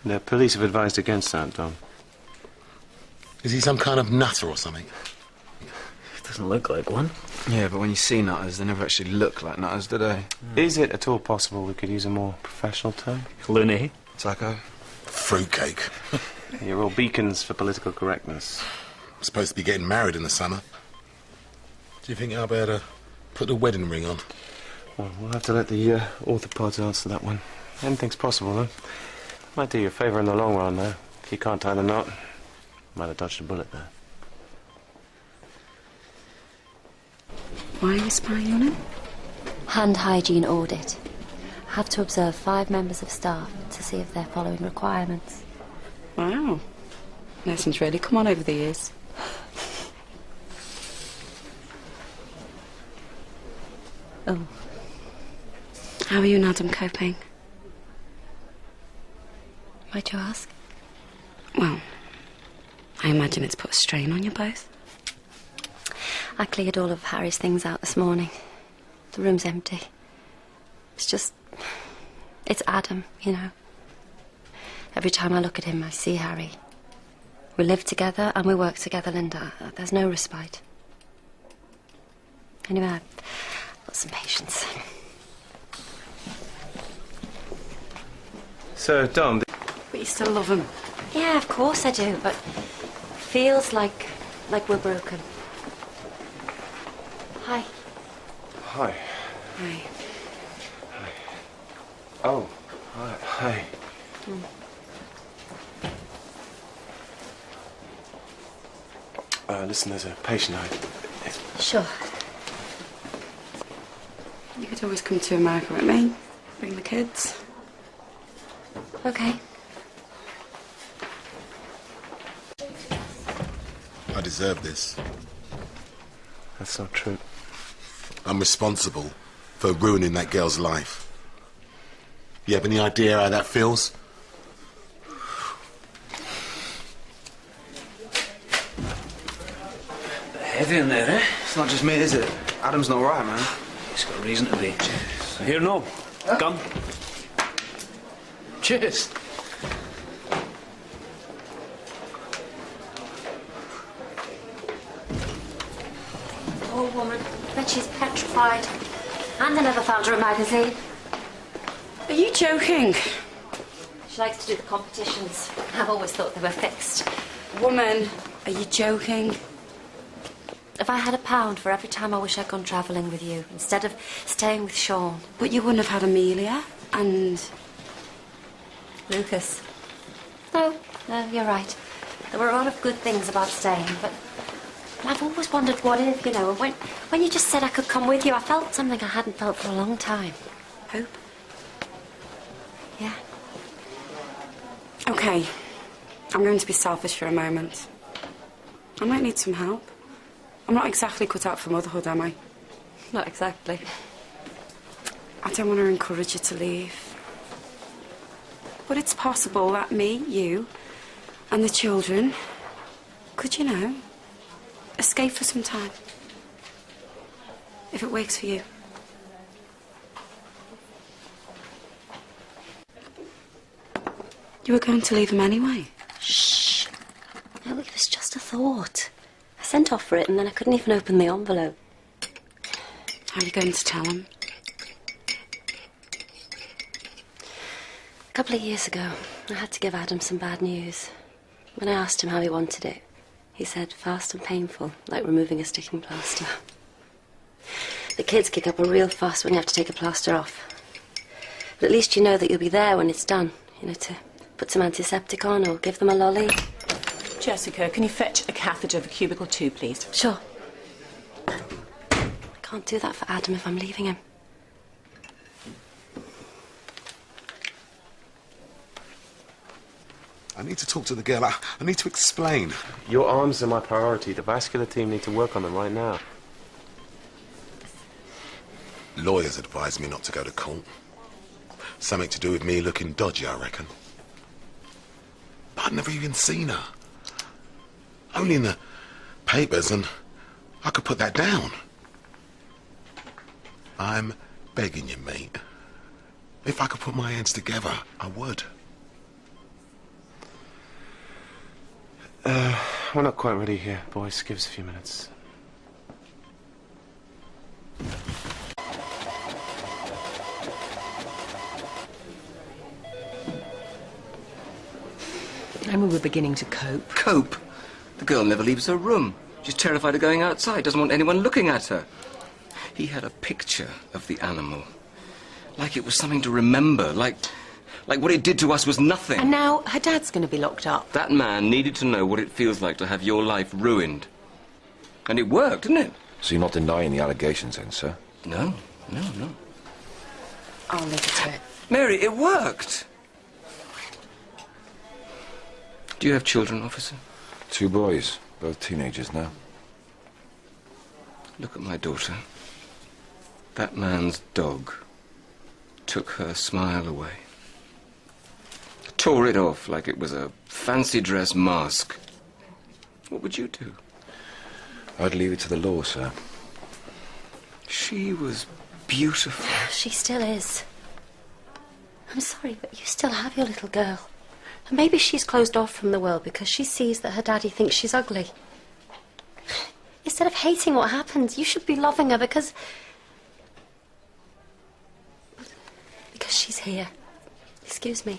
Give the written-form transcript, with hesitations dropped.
The police have advised against that, Dom. Is he some kind of nutter or something? Doesn't look like one. Yeah, but when you see nutters, they never actually look like nutters, do they? Is it at all possible we could use a more professional term? Loony. Psycho. Fruitcake. You're all beacons for political correctness. I'm supposed to be getting married in the summer. Do you think I'll be able to put the wedding ring on? Well, we'll have to let the orthopods answer that one. Anything's possible, though. Might do you a favour in the long run, though. If you can't tie the knot, might have dodged a bullet there. Why are you spying on him? Hand hygiene audit. Have to observe 5 members of staff to see if they're following requirements. Wow. Lessons really come on over the years. Oh. How are you and Adam coping? Why'd you ask? Well, I imagine it's put a strain on you both. I cleared all of Harry's things out this morning. The room's empty. It's just... it's Adam, you know. Every time I look at him, I see Harry. We live together and we work together, Linda. There's no respite. Anyway, I've got some patience. So, Dom... But you still love him? Yeah, of course I do, but... feels like we're broken. Hi. Hi. Hi. Hi. Oh, hi. Hi. Listen, there's a patient Sure. You could always come to America with me. Bring the kids. Okay. I deserve this. That's not true. I'm responsible for ruining that girl's life. You have any idea how that feels? Heavy in there, eh? It's not just me, is it? Adam's not right, man. He's got a reason to be. Here, no. Gun. Cheers. Poor woman. Bet she's petrified. And they never found her a magazine. Are you joking? She likes to do the competitions. I've always thought they were fixed. Woman, are you joking? If I had £1 for every time I wish I'd gone travelling with you, instead of staying with Sean. But you wouldn't have had Amelia and... Lucas. No, you're right. There were a lot of good things about staying, but I've always wondered what if, you know, when you just said I could come with you, I felt something I hadn't felt for a long time. Hope. Yeah. OK. I'm going to be selfish for a moment. I might need some help. I'm not exactly cut out for motherhood, am I? Not exactly. I don't want to encourage you to leave. But it's possible that me, you, and the children could, you know, escape for some time. If it works for you. You were going to leave him anyway. Shh. No, it was just a thought. I sent off for it and then I couldn't even open the envelope. How are you going to tell him? A couple of years ago, I had to give Adam some bad news. When I asked him how he wanted it, he said fast and painful, like removing a sticking plaster. The kids kick up a real fuss when you have to take a plaster off. But at least you know that you'll be there when it's done, you know, to put some antiseptic on or give them a lolly. Jessica, can you fetch a catheter for cubicle 2, please? Sure. I can't do that for Adam if I'm leaving him. I need to talk to the girl. I need to explain. Your arms are my priority. The vascular team need to work on them right now. Lawyers advised me not to go to court. Something to do with me looking dodgy, I reckon. But I'd never even seen her. Only in the papers, and I could put that down. I'm begging you, mate. If I could put my hands together, I would. We're not quite ready here, boys. Give us a few minutes. And we were beginning to cope. Cope? The girl never leaves her room. She's terrified of going outside, doesn't want anyone looking at her. He had a picture of the animal. Like it was something to remember, like what it did to us was nothing. And now her dad's going to be locked up. That man needed to know what it feels like to have your life ruined. And it worked, didn't it? So you're not denying the allegations then, sir? No. I'll leave it to it. Mary, it worked. Do you have children, officer? 2 boys, both teenagers now. Look at my daughter. That man's dog took her smile away. Tore it off like it was a fancy dress mask. What would you do? I'd leave it to the law, sir. She was beautiful. She still is. I'm sorry, but you still have your little girl. And maybe she's closed off from the world because she sees that her daddy thinks she's ugly. Instead of hating what happened, you should be loving her because she's here. Excuse me.